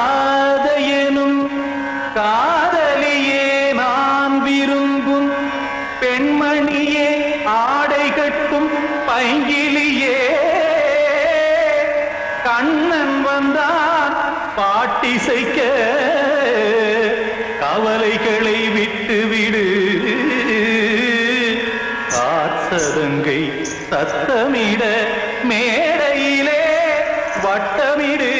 கண்மணியேராதையனும் காதலியே நான் விரும்பும் பெண்மணியே ஆடை கட்டும் பைங்கிலியே கண்ணன் வந்தான் பாட்டிசைக்க கவலைகளை விட்டுவிடு காத்ததங்கை சத்தமிட மேடையிலே வட்டமிடு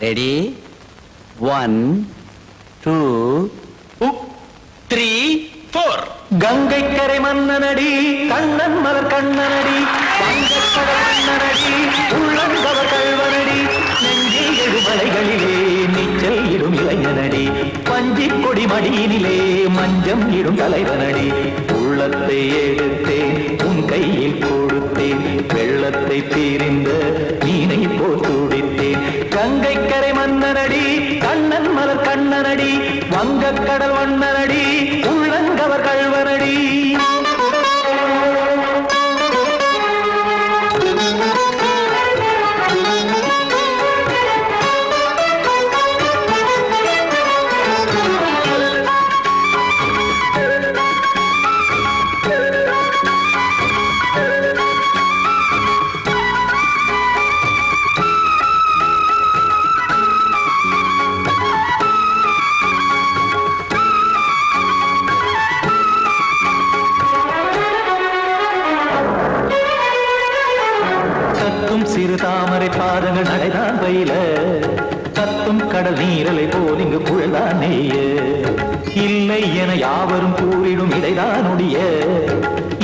ரெடி 1 2 3 4 கங்கை கரை மன்னனடி கண்ணன் மலர் கண்ணனடி வங்கக்கடல் மன்னனடி உள்ளங்கவர் கல்வனடி நெஞ்சில் எழுமலைகளிலே நீச்சல் இடும் இளைஞனடி பஞ்சி கொடி மடியினிலே மஞ்சம் இடும் தலைவனடி உள்ளத்தை எடுத்தேன் உன் கையில் கொடுத்தேன் வெள்ளத்தை தீரிந்த மீனை போல் துடித்தேன் கங்கை கரை மன்னனடி கண்ணன் மலர் கண்ணனடி வங்கக்கடல் வண்ணனடி உள்ளங்கவர் கல்வனடி சிறு தாமரை பாதங்கள் நடைதான் பயில கத்தும் கடல் நீரலை போல் இங்கு புழல்தான் நெய்ய இல்லை என யாவரும் கூறிடும் இடைதான் உடைய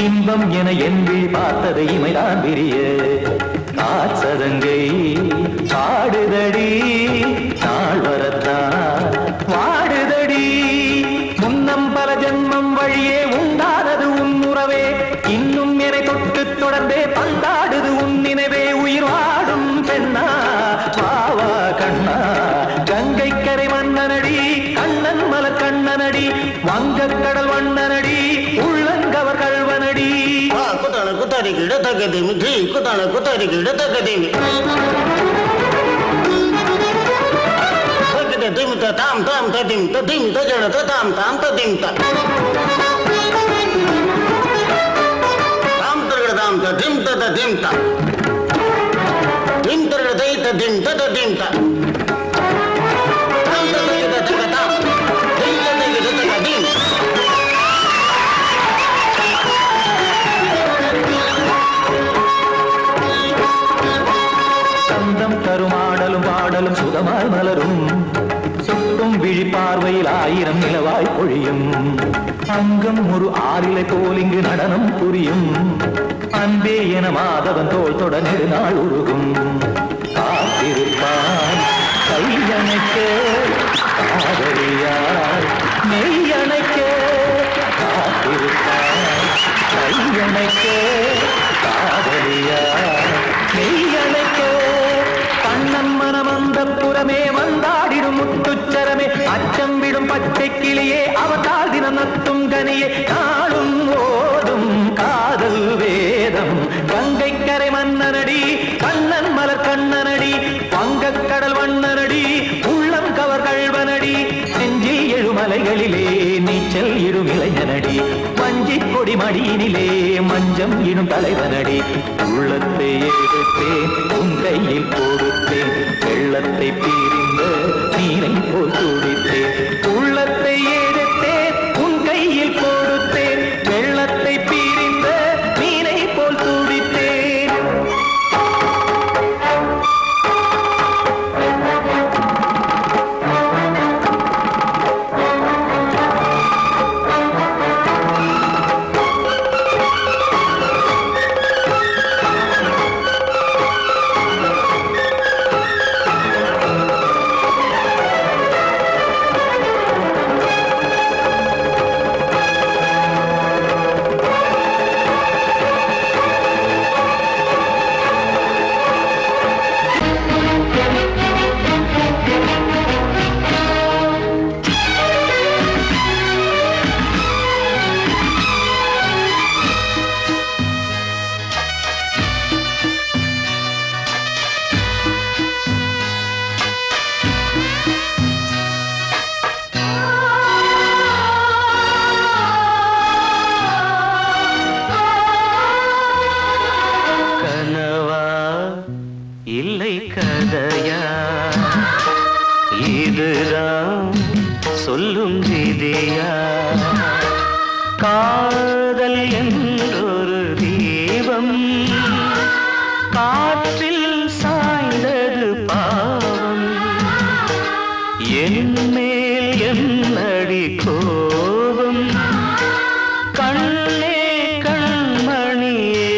இன்பம் என என் விழி பார்த்ததை இமைதான் விரிய காசதங்கை பாடுதடி நாள் வரத்தான் வாடுதடி முன்னம் பல ஜென்மம் வழியே உண்டானது உன் உறவே இன்னும் என்னை தொட்டு தொடர்ந்தே பந்தாடுது உன் நினைவே உயிர் வாடும் பெண்ணா பாவா கண்ணா கங்கை கரை மன்னனடி கண்ணன் மலர் கண்ணனடி வங்கக்கடல் வண்ணனடி உள்ளங்கவர் கல்வனடி குத்தான குத்தாரிக்கு இடத்தக்கதேமி ஜி குத்தான குத்தாரிக்கு இடத்தக்கதேமி திமித்த தாம் தாம் ததிம் ததிம் தஜட தாம் தாம் ததிம் தாம் தரகட தாம் ததிம் ததிம் தாம் திம் தரகட தை ததிம் ததிம் தாம் தாம் தரகட தகதாம் திம் தரகட தகதிம் சந்தம் தருமாடலும் பாடலும் சுதமாய் மலரும் சுட்டும் விழி பார்வையில் ஆயிரம் நிலவாய் பொழியும் அங்கம் ஒரு ஆறிலை போல் இங்கு நடனம் புரியும் அன்பே என மாதவன் தோள் தொட நெடுநாள் உருகும் காத்திருப்பான் கையணைக்க காதலியார் மெய்யணைக்க காத்திருப்பான் கையணைக்க காதலியார் மெய்யணைக்க கண்ணன் மனம் அந்த புறமே வந்தாடிடும் முத்துச்சரமே அச்சம் விடும் பச்சை கிளியே அவதால் தினம் நத்தும் கனியே நாளும் ஓதும் காதல் வேதம் கங்கை கரை மன்னனடி கண்ணன் மலர் கண்ணனடி வங்கக்கடல் வண்ணனடி உள்ளம் கவர் கல்வனடி நெஞ்சில் எழுமலைகளிலே நீச்சல் இடும் இளைஞனடி வஞ்சி கொடி மடியினிலே மஞ்சம் இடும் தலைவனடி உள்ளத்தை எடுத்தேன் உன் கையில் கொடுத்தேன் வெள்ளத்தை பீரிந்த நீரை போல் துடித்தேன் உள்ளத்தை எடுத்தேன் உன் கையில் கொடுத்தேன் வெள்ளத்தை பீரிந்த நீரை போல் துடித்தேன் இதுதான் சொல்லும் விதியா? காதல் என்றொரு தீபம் காற்றில் சாய்ந்தது பாவம். என் மேல் என்னடி கோபம்? கண்ணே கண்மணியே,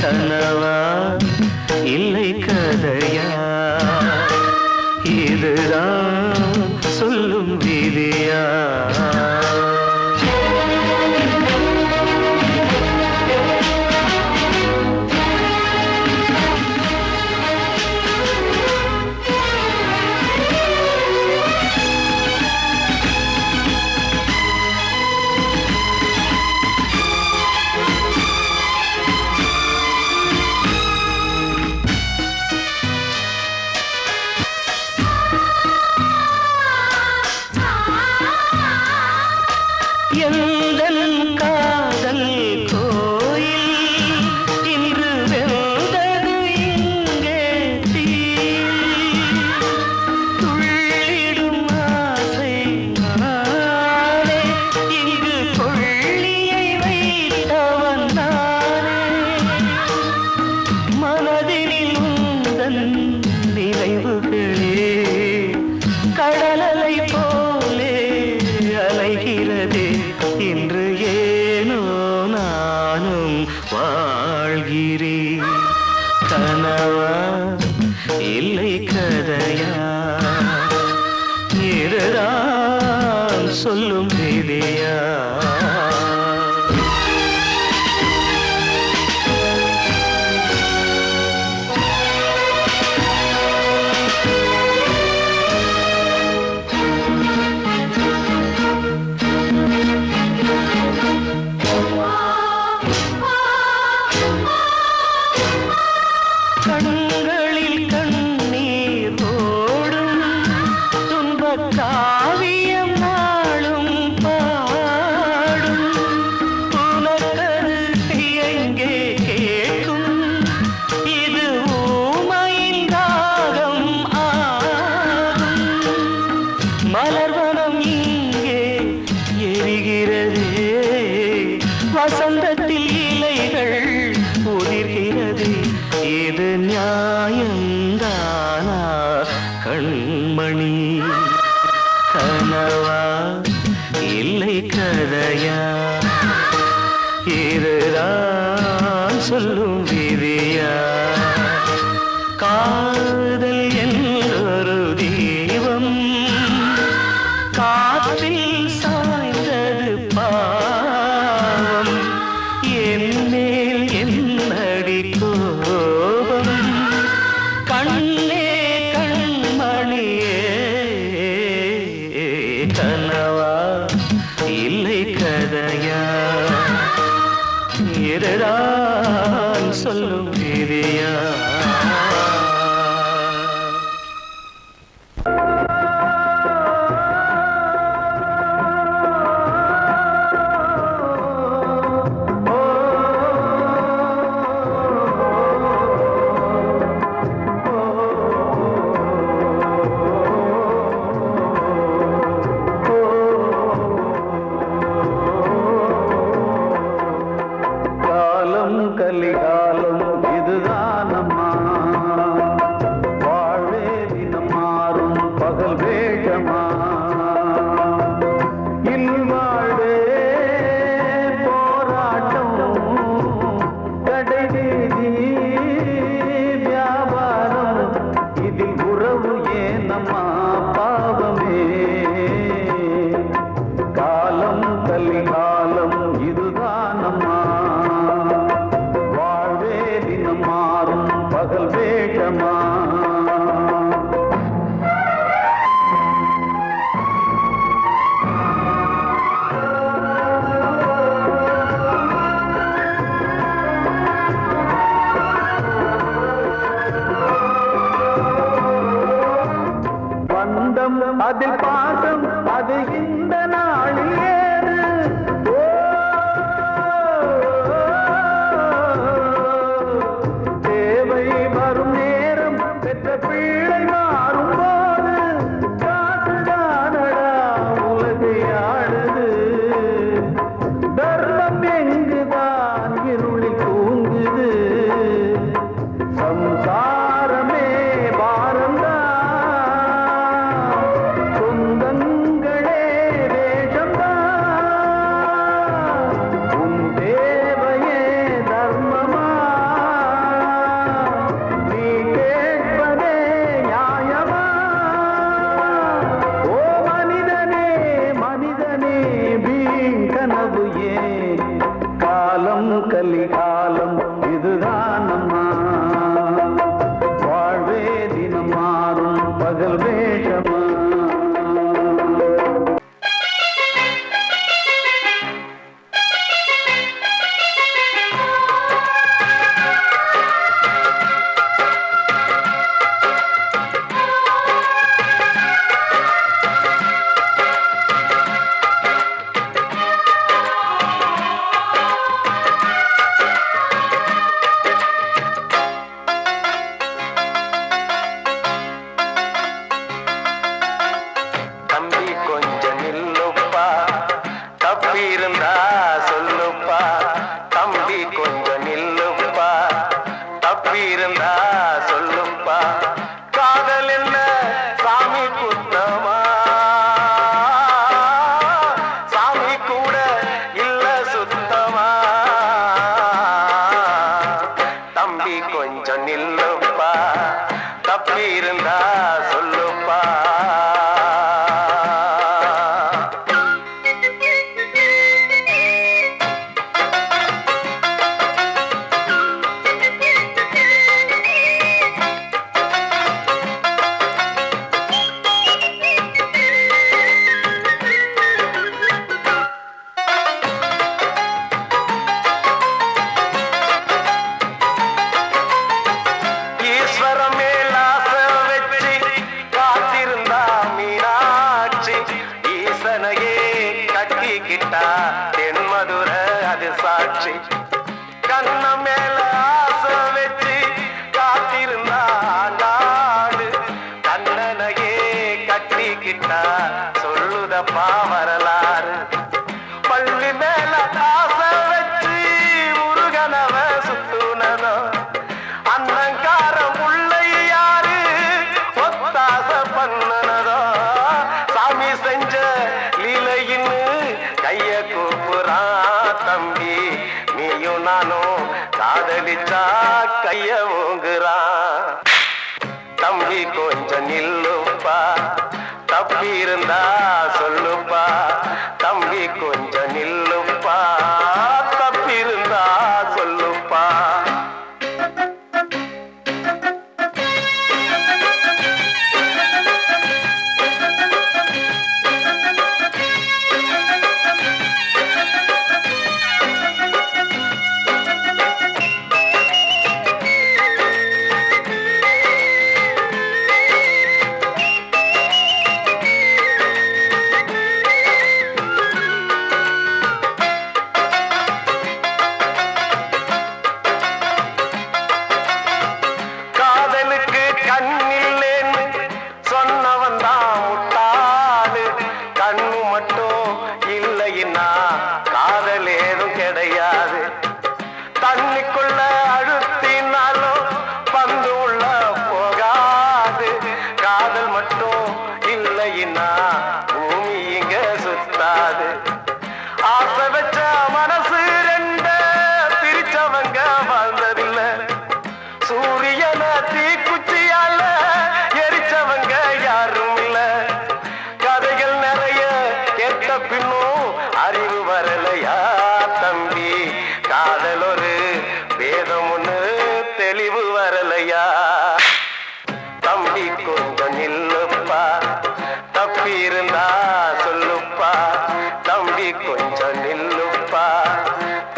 கனவா இல்லை கதையா? இதுதான் சொல்லும் விதியா? எந்தன் காதல் கோயில் இன்று வெந்தது இங்கே தீ. துள்ளிடும் ஆசை நானே, இங்கு கொள்ளியை வைத்தவன் நானே. மனதினில் உந்தன் நினைவுகளே கடலலை போலே அலைகிறதே. இன்று ஏனோ நானும் வாழ்கிறேன். கனவா இல்லை கதையா? இதுதான் சொல்லும் விதியா? கண்களில் கண்ணீர் ஓடும் துன்பக் காவியம் நாளும் பாடும். உனக்கது எங்கே கேட்கும்? இது ஊமையின் தாகம் ஆகும். மலர்வனம் இங்கே எரிகிறதே, வசந்தத்தில் இலைகள் உதிர்கிறது. இது நியாயந்தானா கண்மணி? கனவா இல்லை கதையா? இதுதான் சொல்லும் விதியா? காதல் என்றொரு தீபம் காற்றில் சாய்ந்தது பாவம். என் மேல் என்னடி கோபம்? கண்ணே கண்மணியே, கனவா இல்லை கதையா? இதுதான் சொல்லும் விதியா? காலம் கலிகாலம் இதுதானம்மா, வாழ்வே தினம் மாறும் பகல் வேகமா. இல்வாழ்வே போராட்டம், கடைவீதி வியாபாரம். இதில் உறவு ஏனம்மா பாவமே? காலம் கலிகாலம் இதுதானம்மா, வாழ்வே தினம் மாறும் பகல் வேகமா. பந்தம் அதில் பாசம் அது இந்த நாளில் ஏது. தேவை வரும் நேரம் பெற்ற பிள்ளை பிள்ளை மாறும்போது காசுதானடா உலகை ஆடுது. தர்மம் எங்குதான் இருளில் தூங்குது. சம்சாரமே பாரம்தான், சொந்தங்களே வேஷம்தான். உன் தேவையே தர்மமா, நீ கேட்பதே நியாயமா? ஓ மனிதனே மனிதனே வீண் கனவு ஏன்? காலம் கலிகாலம் இதுதான் அம்மா. வாழ்வே தினம் மாறும் பகல் வேஷமா. தம்பி கொஞ்சம் நில்லுப்பா, தப்பி இருந்தா சொல்லுப்பா. தம்பி கொஞ்சம் நில்லுப்பா, தப்பி இருந்தா சொல்லுப்பா. காதல் என்ன சாமி குத்தமா? சாமி கூட இல்ல சுத்தமா. தம்பி கொஞ்சம் நில்லுப்பா, தப்பி இருந்தா சொல்லுப்பா. ஈஸ்வரம் மேலாச வச்சு காத்திருந்தா மீனாட்சி. ஈசனையே கட்டிக்கிட்டா தென்மதுர அது சாட்சி. கண்ண மேல ஆசை வச்சு காத்திருந்தா நாடு. கண்ணனையே கட்டிக்கிட்டா சொல்லுதப்பா வரலாறு. பள்ளி மேல ஆசை வச்சு முருகனவ சுத்துனதோ. அன்னங்கார முல்லை யாரு ஒத்தாச பண்ணனதோ. சாமி செஞ்ச லீலையின்னு கைய கூப்புறான் தம்பி. நீயும் நானும் காதலிச்சா கைய ஓங்குறான். தம்பி கொஞ்சம் நில்லுப்பா, தப்பி இருந்தா சொல்லுப்பா. தம்பி கொஞ்சம் நில்லுப்பா, தப்பி இருந்தா சொல்லுப்பா. காதலுக்கு கண்ணில்லேன்னு சொன்னவன் தான் முட்டாளு. கண்ணு மட்டும் இல்லைன்னா காதல் ஏதும் கிடையாது. தண்ணிக்குள்ள அழுத்தினாலும் பந்து உள்ள போகாது. காதல் மட்டும் இல்லைன்னா பூமி இங்க சுத்தாது. ஆசை வச்ச மனசு ரெண்ட பிரிச்சவங்க வாழ்ந்ததில்லை. சூரியன தீக்குச்சியால எரிச்சவங்க யாரும் இல்ல. கதைகள் நிறைய கேட்ட பின்னும் அறிவு வரலையா தம்பி? காதல் ஒரு வேதம் ஒண்ணு தெளிவு வரலையா? தம்பி கொஞ்சம் நில்லுப்பா, தப்பி இருந்தா சொல்லுப்பா. தம்பி கொஞ்சம் நில்லுப்பா,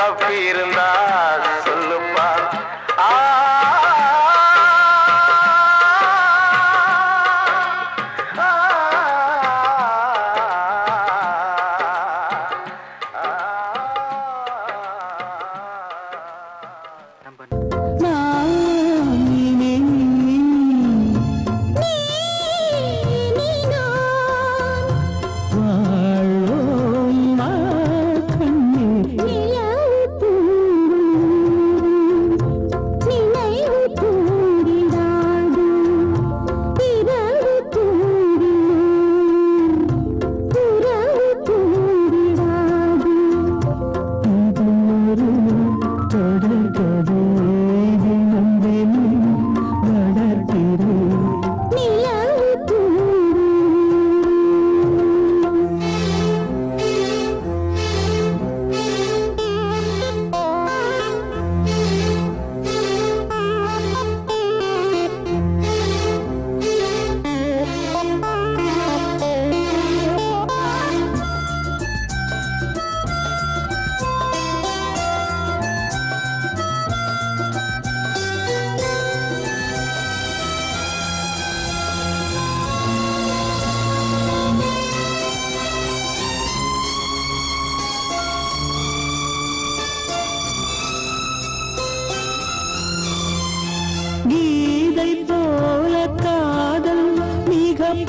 தப்பி இருந்தா சொல்லுப்பா.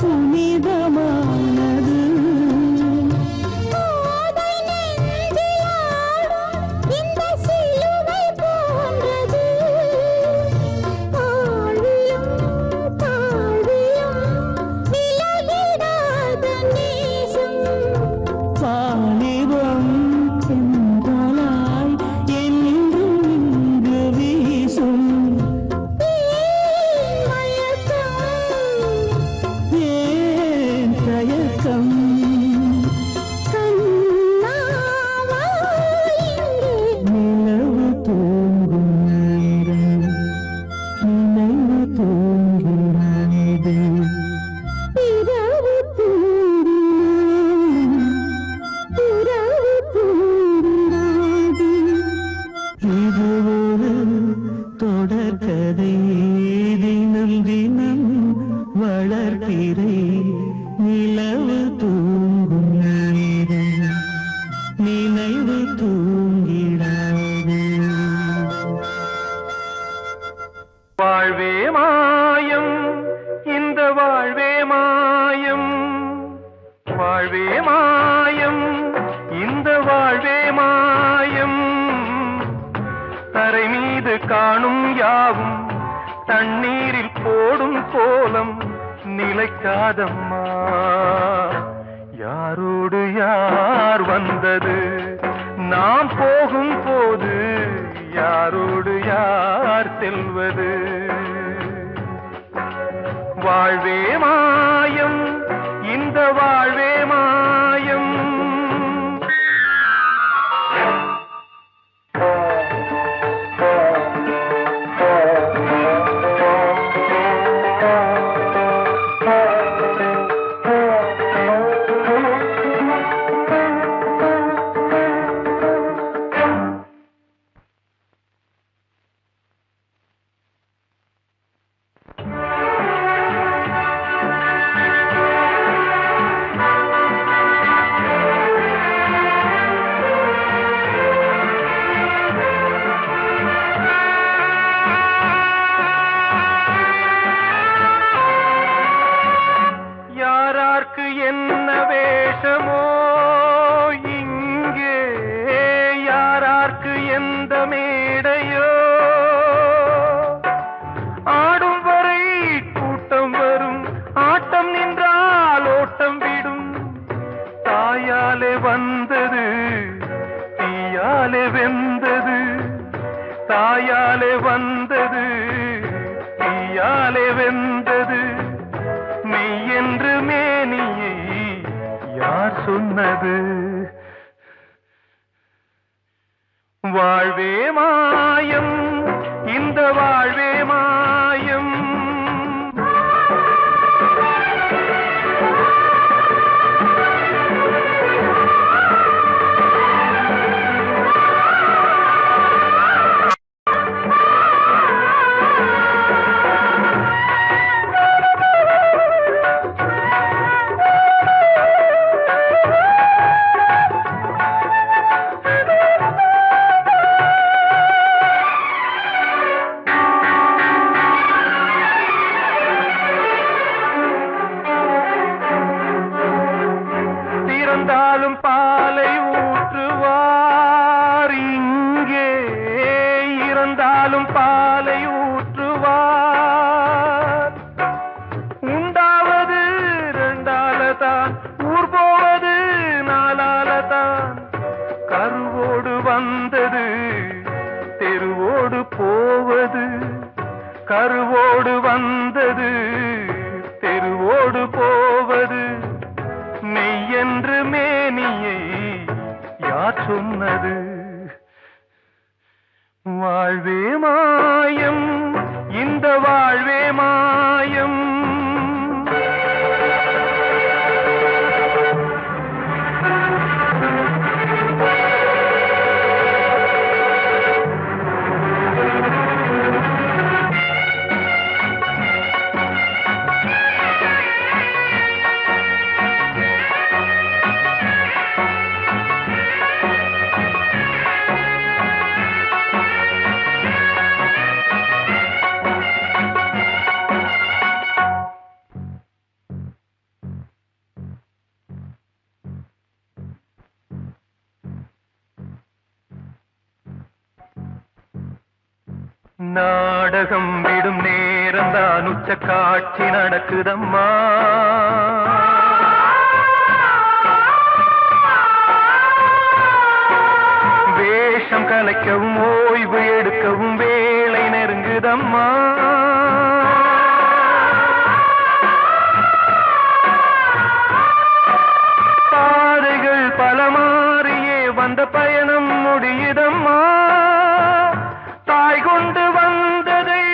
புனிதமானது. வாலிபம் சென்றலாய் என்றும் இங்கு வீசும். ஏன் தயக்கம்? நிலவு தூங்கும் நேரம், நினைவு தூங்கிறது. இது ஒரு தொடர்கதை, தினம் தினம் வளர்பிறை. நிலவு தூங்கும் நேரம், நினைவு தூங்கிடாது. வாழ்வே மாயம், இந்த வாழ்வே மாயம். வாழ்வே மாயம், இந்த வாழ்வே மாயம். தரை மீது காணும் யாவும் தண்ணீரில் போடும் கோலம் நிலைக்காதம்மா. யாரோடு யார் வந்தது நாம் போகும் போது, யாரோடு யார் செல்வது? வாழ்வே மாயம், இந்த வாழ்வே மாயம். யாரார்க்கு என்ன வேஷமோ இங்கே, யாரார்க்கு எந்த மேடையோ. ஆடும் வரை கூட்டம் வரும், ஆட்டம் நின்றால் ஓட்டம் விடும். தாயாலே வந்தது, தீயாலே வெந்தது. தாயாலே வந்தது, தீயாலே வெந்தது. மெய் என்று மேனியை யார் சொன்னது? வாழ்வே மாயம், இந்த வாழ்வே மாயம். இறந்தாலும் பாலை ஊற்றுவார் இங்கே, இறந்தாலும் பாலை ஊற்றுவார். உண்டாவது ரெண்டாலதான், ஊர் போவது நாலாலதான். கருவோடு வந்தது, தெருவோடு போவது. கருவோடு வந்தது, தெருவோடு போவது. மெய் என்று மேனியை யார் சொன்னது? வாழ்வே மாயம், இந்த வாழ்வே மாயம். நாடகம் விடும் நேரம் தான் உச்ச காட்சி நடக்குதம்மா. வேஷம் கலைக்கவும் ஓய்வு எடுக்கவும் வேளை நெருங்குதம்மா. பாதைகள் பல மாறியே வந்த பயணம் முடியுதம்மா. தாய் கொண்டு வந்ததை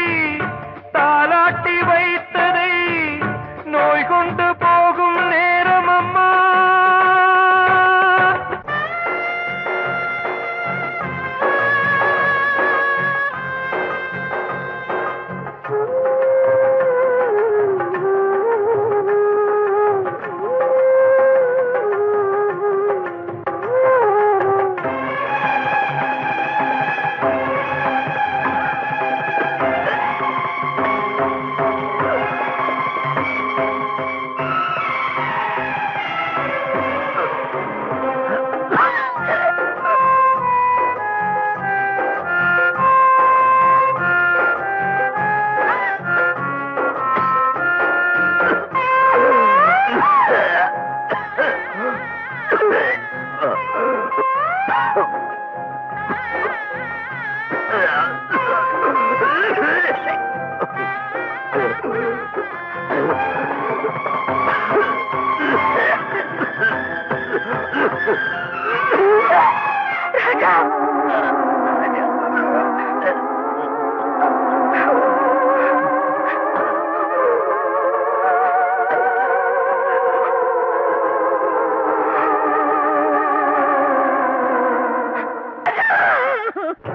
தாலாட்டி வைத்ததை நோய் கொண்டு போகும் நேரம் அம்மா.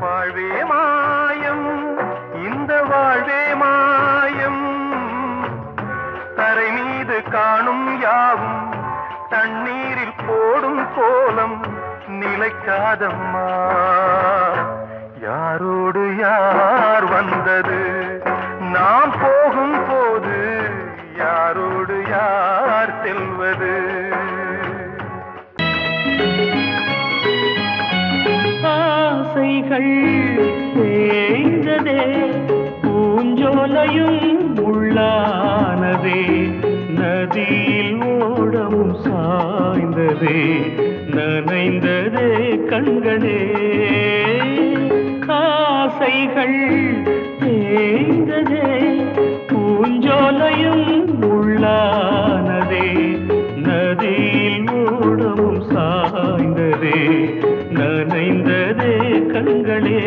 வாழ்வே மாயம், இந்த வாழ்வே மாயம். தரை மீது காணும் யாவும் தண்ணீரில் போடும் கோலம் நிலைக்காதம்மா. யாரோடு யார் வந்தது நாம் போகும் போது, யாரோடு யார் செல்வது. ஆசைகள் தேய்ந்ததே, பூஞ்சோலையும் உள்ளானதே, நதியில் ஓடமும் சாய்ந்ததே, நனைந்ததே கண்களே. ஆசைகள் தேய்ந்ததே, பூஞ்சோலையும் உள்ளானதே, நதியில் ஓடமும் சாய்ந்ததே, நனைந்ததே கண்களே.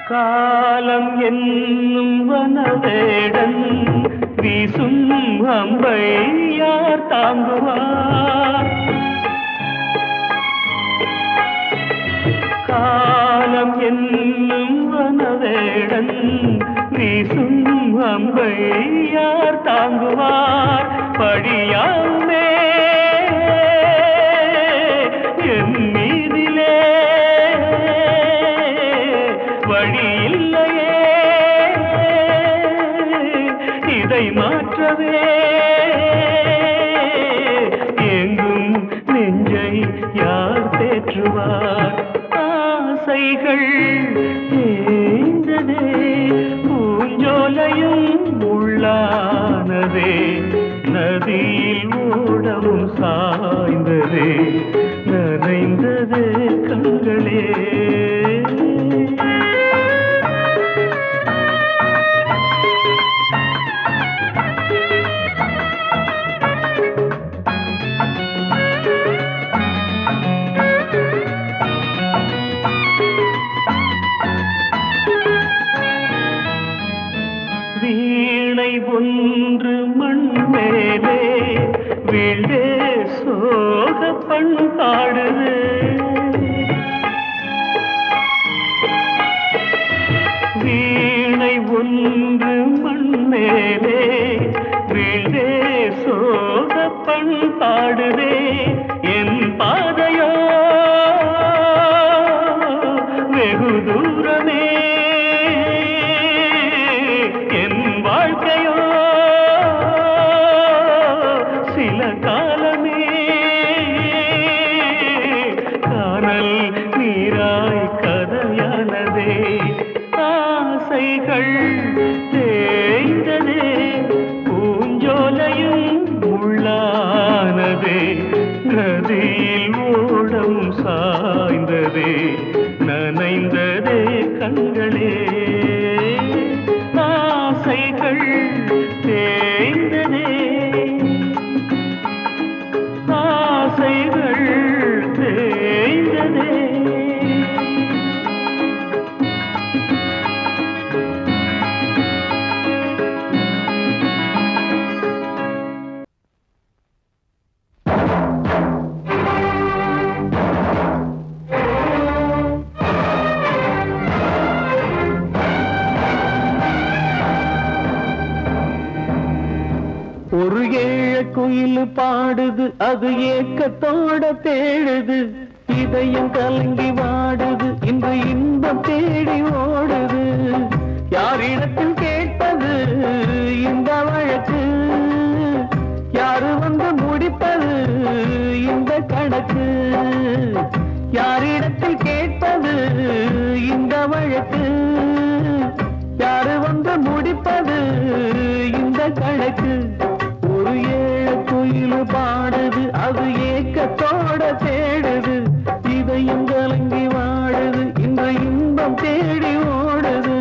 காலம் என்னும் வனவேடன் வீசும் அம்பை யார் தாங்குவார். காலம் என்னும் வனவேடன் வீசும் அம்பை யார் தாங்குவார். படியாமே என் மீதிலே வழி இல்லையே, இதை மாற்றவே எங்கும் நெஞ்சை யார் தேற்றுவார். ஆசைகள் தேய்ந்ததே, பூஞ்சோலையும் உள்ளானதே, நதியில் ஓடவும் சாய்ந்ததே, நனைந்ததே கண்களே. வீணை ஒன்று மண் மேலே வீழ்ந்தே சோக பண்பாடுது. வீணை ஒன்று மண் மேலே வீழ்ந்தே யோக பண்பாடுதே என் பாதையோ வெகு தூரமே என் வாழ்க்கையோ சில காலமே காணல் நீராய் கதையானதே ஆசைகள் தேய்ந்ததே பூஞ்சோலையும் உள்ளானதே நதியில் ஓடம் சாய்ந்ததே நனைந்ததே கண்களே ஆசைகள் தேய்ந்ததே ஆசைகள் தேய்ந்ததே ஒரு ஏழ குயில் பாடுது அது ஏக்கத்தோட தேடுது இதயம் கலங்கி வாடுது இன்று இன்பம் தேடி ஓடுது யாரிடத்தில் கேட்பது இந்த வழக்கு யாரு வந்து முடிப்பது இந்த கணக்கு யாரிடத்தில் கேட்பது இந்த வழக்கு யாரு வந்து முடிப்பது இந்த கணக்கு ஒரு ஏழ குயில் பாடுது அது ஏக்கத்தோட தேடுது இதயம் கலங்கி வாடுது இன்று இன்பம் தேடி ஓடுது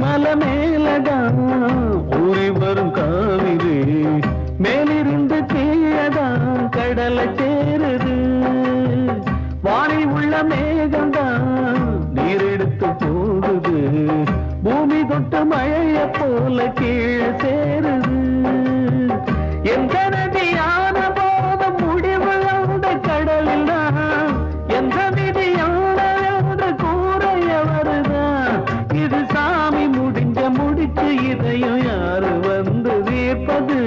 மலை மேலதான் ஊறி வரும் காவிரி மேலிருந்து கீழதான் கடலை சேருது வானில் உள்ள மேகம்தான் நீரெடுத்து போகுது பூமி தொட்டு மழைய போல கீழே சேருது எந்த நதியான போத முடிவு அந்த கடலில் தான் எந்த விதியான கூறைய வருதான் இது சாமி முடிச்சு இதையும் யாரு வந்து தீர்ப்பது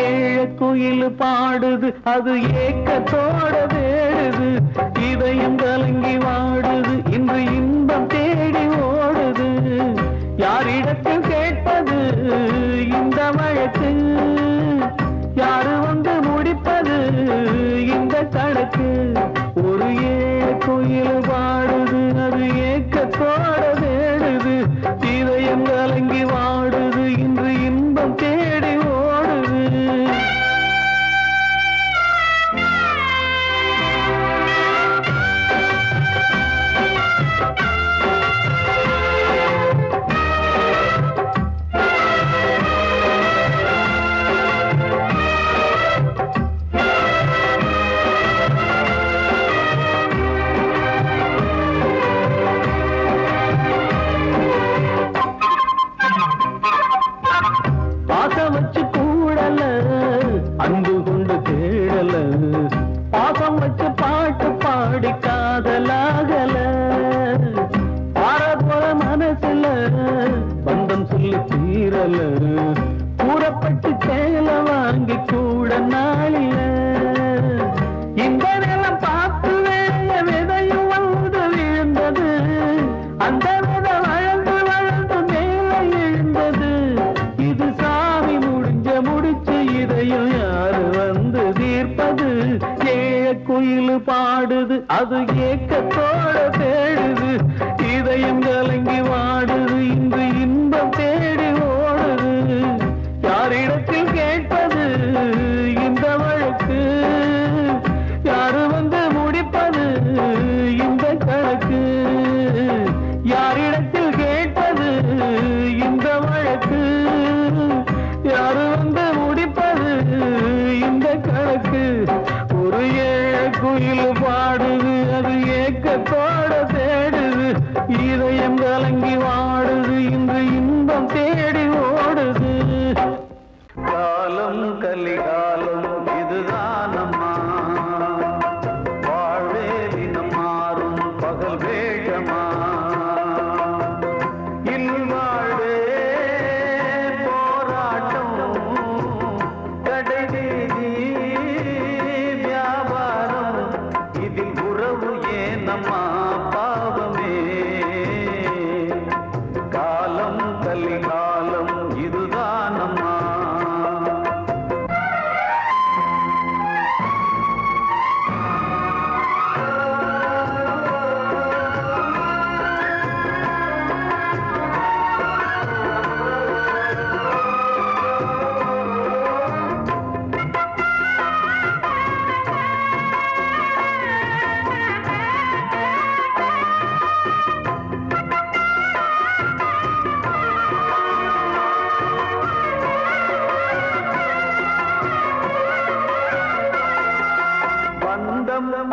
ஏழ குயில் பாடுது அது ஏக்கத்தோட தேடுது இதயம் கலங்கி வாடுது இன்று இன்பம் தேடி ஓடுது யாரிடத்தில் கேட்பது இந்த வழக்கு யாரு வந்து முடிப்பது இந்த கணக்கு ஒரு ஏழ குயில் பாடுது அது ஏக்கத்தோட தேடுது இதயம் கலங்கி வாடுது இன்று இன்பம் தேடி ஓடுது பாசம் வச்சு கூடல அன்பு கொண்டு தேடல பாசம் வச்சு பாட்டு பாடி காதலாகல பார போல மனசுல பந்தம் சொல்லி தீரல கூறப்பட்டு சேல வாங்கி கூட நாளில இந்த நிலம் பார்த்து வேலைய விதையும் வந்து விழுந்தது அந்த விதை வளர்ந்து வளர்ந்து மேலே எழுந்தது இது சாமி முடிச்சு இதையும் யாரு வந்து தீர்ப்பது ஏழ குயில் பாடுது அது ஏக்கத்தோட தேடுது இதயம் கலங்கி வாடுது இன்று இன்பம் தேடி ஓடுது யாரிடத்தில் கேட்பது இந்த வழக்கு வேஷமா இல்வாழ்வே போராட்டம் கடைவீதி வியாபாரம் இதில் உறவு ஏனம்மா பாவமே காலம் கலிகாலம் இதுதானம்மா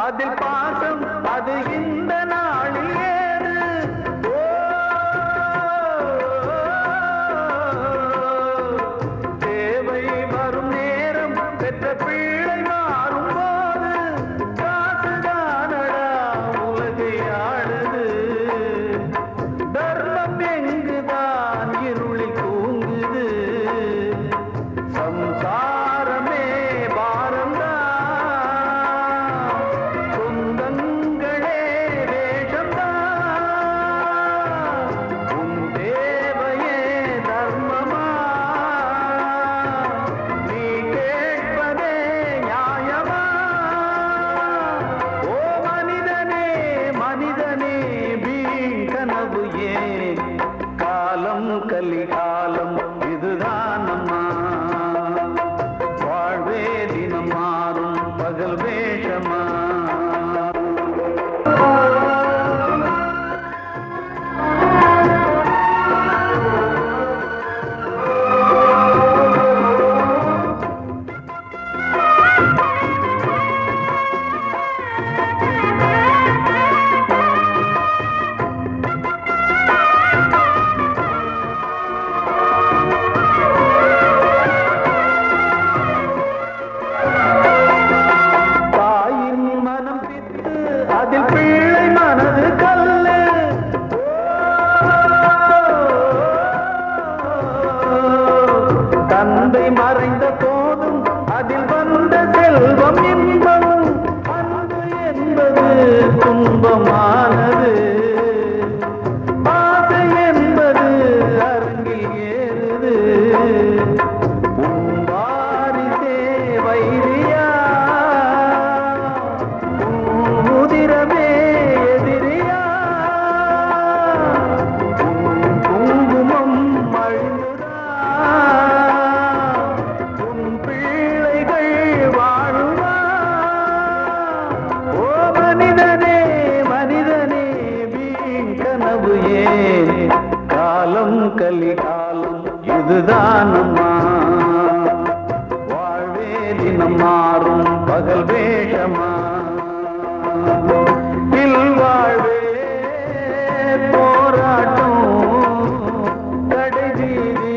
அதில் பாசம் அது இந்த நாளில் ஏது தேவை வரும் நேரம் பெற்ற பிள்ளை மாறும் போது காசுதானடா உலகை ஆடுது தர்மம் எங்குதான் இருளில் தூங்குது சம்சாரமே பாரந்தா கலிகாலம் இதுதானம்மா வாழ்வே தினம் மாறும் பகல் வேஷமா அதில் பிள்ளை மனது கல்லு தந்தை மறைந்த போதும் அதில் வந்த செல்வம் இன்பம் அன்பு என்பது துன்பமானது ஆசை என்பது அரங்கில் ஏறுது வாரிசே வைரியா எதிரியா குங்குமம் அழுதா உன் பிள்ளைகள் வாழுமா ஓ மனிதனே மனிதனே வீண் கனவு ஏன் காலம் கலிகாலம் இதுதானம்மா வாழ்வே தினம் மாறும் பகல் வேஷமா இல்வாழ்வே போராட்டம் கடைவீதி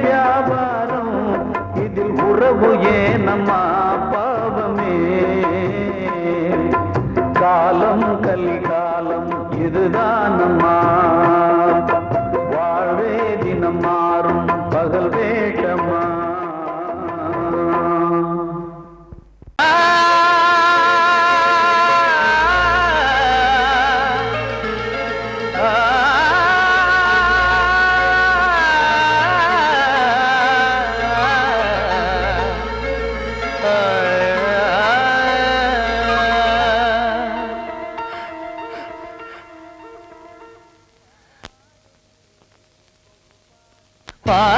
வியாபாரம் இதில் உறவு ஏனம்மா பாவமே காலம் கலிகாலம் இதுதானம்மா வாழ்வே தினம் மாறும் பகல் வேஷமா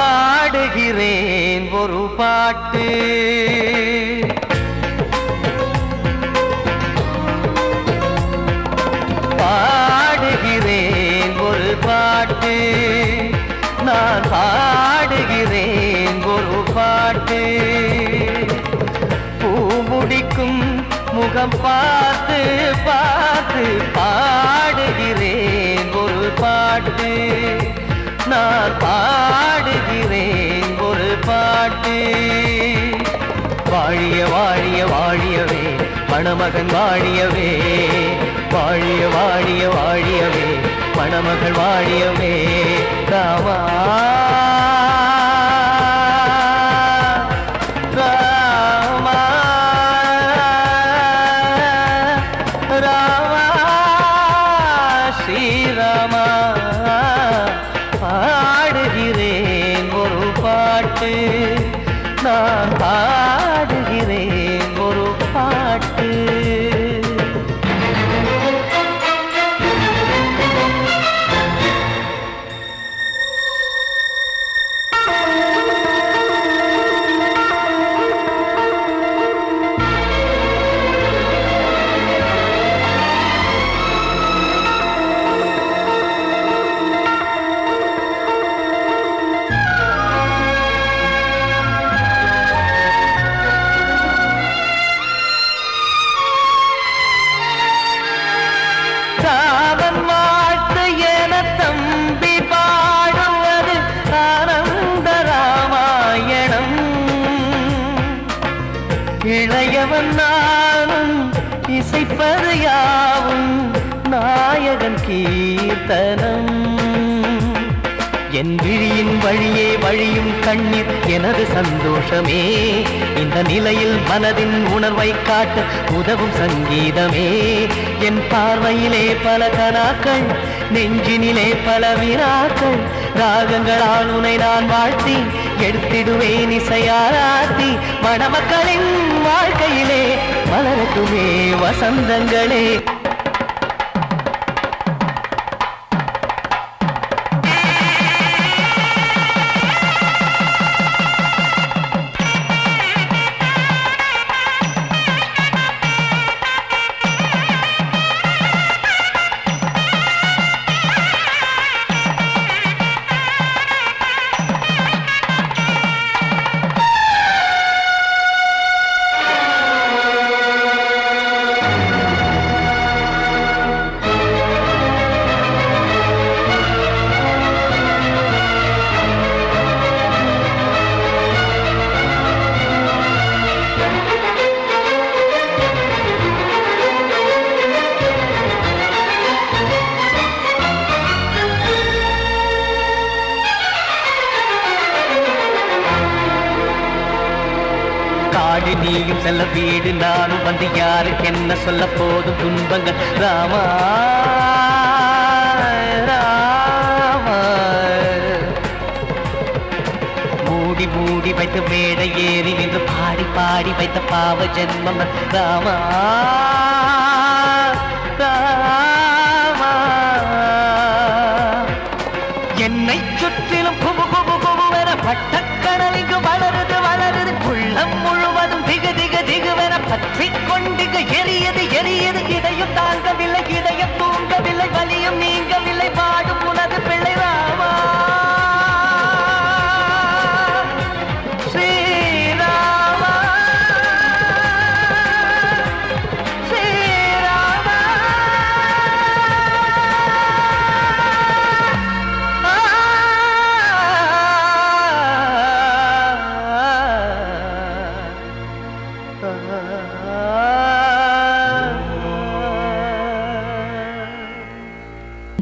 பாடுகிறேன் ஒரு பாட்டு பாடுகிறேன் ஒரு பாட்டு நான் பாடுகிறேன் ஒரு பாட்டு பூ முடிக்கும் முகம் பார்த்து பார்த்து பாடுகிறேன் ஒரு பாட்டு நான் பாடுகிறேன் ஒரு பாட்டு வாழிய வாழிய வாழியவே மணமகன் வாழியவே வாழிய வாழிய வாழியவே மணமகள் வாழியவே ராமா ராமா ராமா ஸ்ரீராமா பாடுகிறேன் ஒரு பாட்டு நான் பாடுகிறேன் ஒரு பாட்டு ராமன் வாழ்த்து என தம்பி பாடுவது ஆனந்த ராமாயணம் இளையவன் நானும் இசைப்பது யாவும் நாயகன் கீர்த்தனம் என் விழியின் வழியே வழியும் கண்ணீர் எனது சந்தோஷமே இந்த நிலையில் மனதின் உணர்வை காட்ட உதவும் சங்கீதமே என் பார்வையிலே பல கனாக்கள் நெஞ்சினிலே பல வினாக்கள் ராகங்களால் உனை நான் வாழ்த்தி எடுத்திடுவேன் இசையாராத்தி மணமக்களின் வாழ்க்கையிலே மலரட்டுமே வசந்தங்களே காடு நீயும் செல்ல வீடு நானும் வந்து யாருக்கு என்ன சொல்ல போதும் துன்பங்கள் ராமா ராமா மூடி மூடி வைத்த மேடை ஏறி நின்று பாடி பாடி வைத்த பாவ ஜென்மம் ராமா ராமா என்னை சுற்றிலும் குபு குபு குபுவென பட்டக்கடல் இங்கு வளருது வளருது உள்ளம் முழுவதும் திகு திகு திகுவென பற்றிக் கொண்டிகு எரியது எரியது இதையும் தாங்கவில்லை இதயம் தூங்கவில்லை வலியும் நீங்கவில்லை பாடும் உனது பிள்ளை ராமா ஸ்ரீராமா ஸ்ரீராமா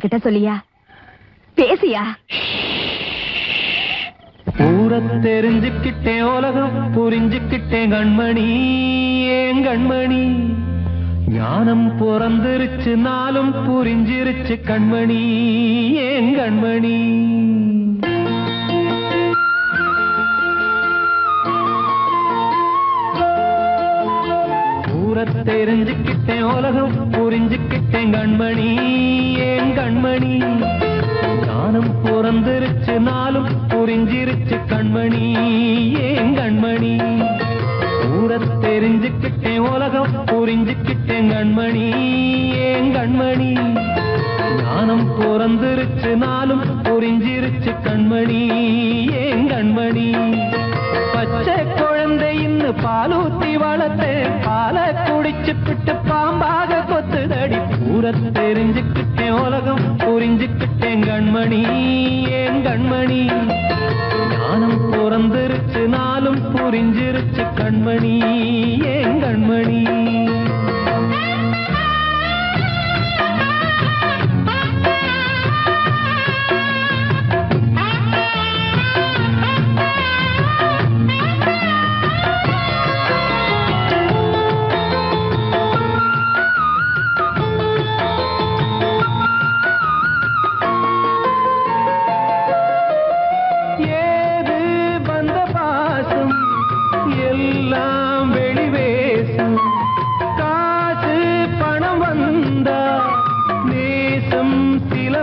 கிட்ட சொல்லியா பேசியா ஊரை தெரிஞ்சுக்கிட்டேன் உலகம் புரிஞ்சுக்கிட்டேன் கண்மணி ஏன் கண்மணி ஞானம் பிறந்திருச்சு நாளும் புரிஞ்சிருச்சு கண்மணி ஏன் கண்மணி ஊரை தெரிஞ்சுக்கிட்டேன் உலகம் புரிஞ்சுக்கிட்டேன் கண்மணி ஏன் கண்மணி ஞானம் பிறந்திருச்சு நாளும் புரிஞ்சிருச்சு கண்மணி ஏன் கண்மணி ஊரை தெரிஞ்சுக்கிட்டேன் உலகம் புரிஞ்சுக்கிட்டேன் கண்மணி ஏன் கண்மணி ஞானம் பிறந்திருச்சு நாளும் புரிஞ்சிருச்சு கண்மணி ஏன் கண்மணி பச்சை குழந்தை இன்னும் பாலூத்தி வளர்த்தேன் பாலை குடிச்சுப்பிட்டு பாம்பாக கொத்துதடி ஊரை தெரிஞ்சுக்கிட்டேன் உலகம் புரிஞ்சுக்கிட்டேன் கண்மணி ஏன் கண்மணி ஞானம் பிறந்திருச்சு நாளும் புரிஞ்சிருச்சு கண்மணி ஏன் கண்மணி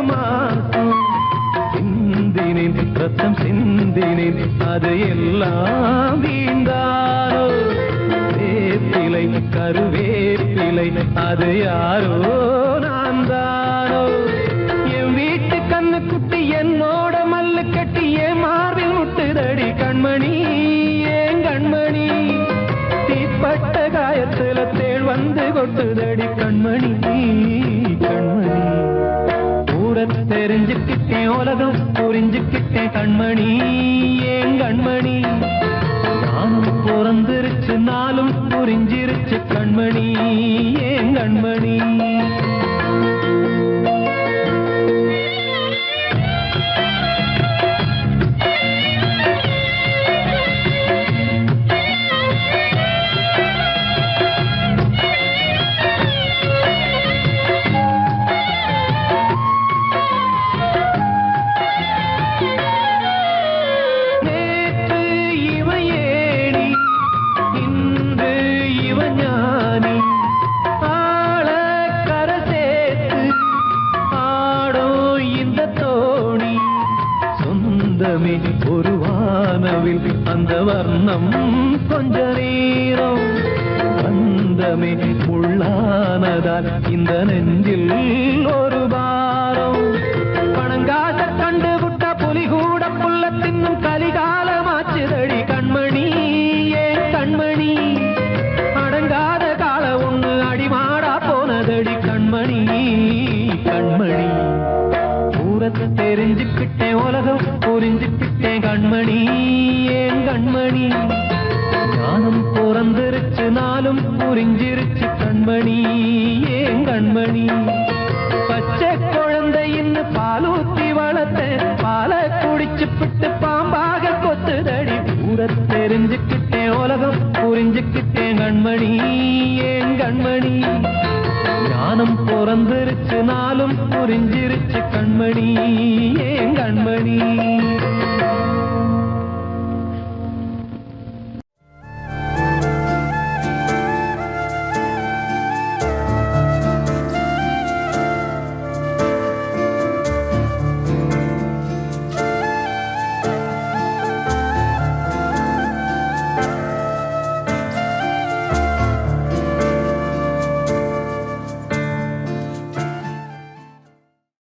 மாசம் சிந்தினேன் ரத்தம் சிந்தினேன் அது எல்லாம் வீந்தாரோ வேப்பிலை கருவேப்பிலை அது யாரோ நான் தானோ என் வீட்டு கண்ணு குட்டி என்னோட மல்லு கட்டி என் மார்பில் முட்டுதடி கண்மணி ஏன் கண்மணி தீப்பட்ட காயத்துல தேள் வந்து கொட்டுதடி கண்மணி கண்மணி ஊர தெரிஞ்சுக்கிட்டேன் உலகம் புரிஞ்சுக்கிட்டேன் கண்மணி ஏன் கண்மணி நானும் பிறந்திருச்சு நாளும் புரிஞ்சிருச்சு கண்மணி ஏன் கண்மணி ஒரு வானவில் அந்த வர்ணம் கொஞ்ச நேரம் வந்தமே உள்ளானதால் இந்த நெஞ்சில் ஒரு பாரம் பணங்காச கண்டு விட்ட புலி கூட புல்ல தின்னும் கலிகாலமாச்சுதடி கண்மணி ஏன் கண்மணி அடங்காத கால ஒண்ணு அடிமாடா போனதடி கண்மணி கண்மணி ஊரத்தை தெரிஞ்சுக்கிட்டேன் உலகம் புரிஞ்சுக்கிட்டேன் கண்மணி ஏன் கண்மணி ஞானம் பிறந்திருச்சு நாளும் புரிஞ்சிருச்சு கண்மணி ஏன் கண்மணி பச்சை குழந்தை இன்னும் பாலூத்தி வளர்த்த பாலை குடிச்சு பிட்டு பாம்பாக கொத்துதடி ஊரத்தை தெரிஞ்சுக்கிட்டேன் உலகம் புரிஞ்சுக்கிட்டேன் கண்மணி ஏன் கண்மணி ஞானம் பிறந்திருச்சு நாளும் புரிஞ்சிருச்சு கண்மணி ஏன் கண்மணி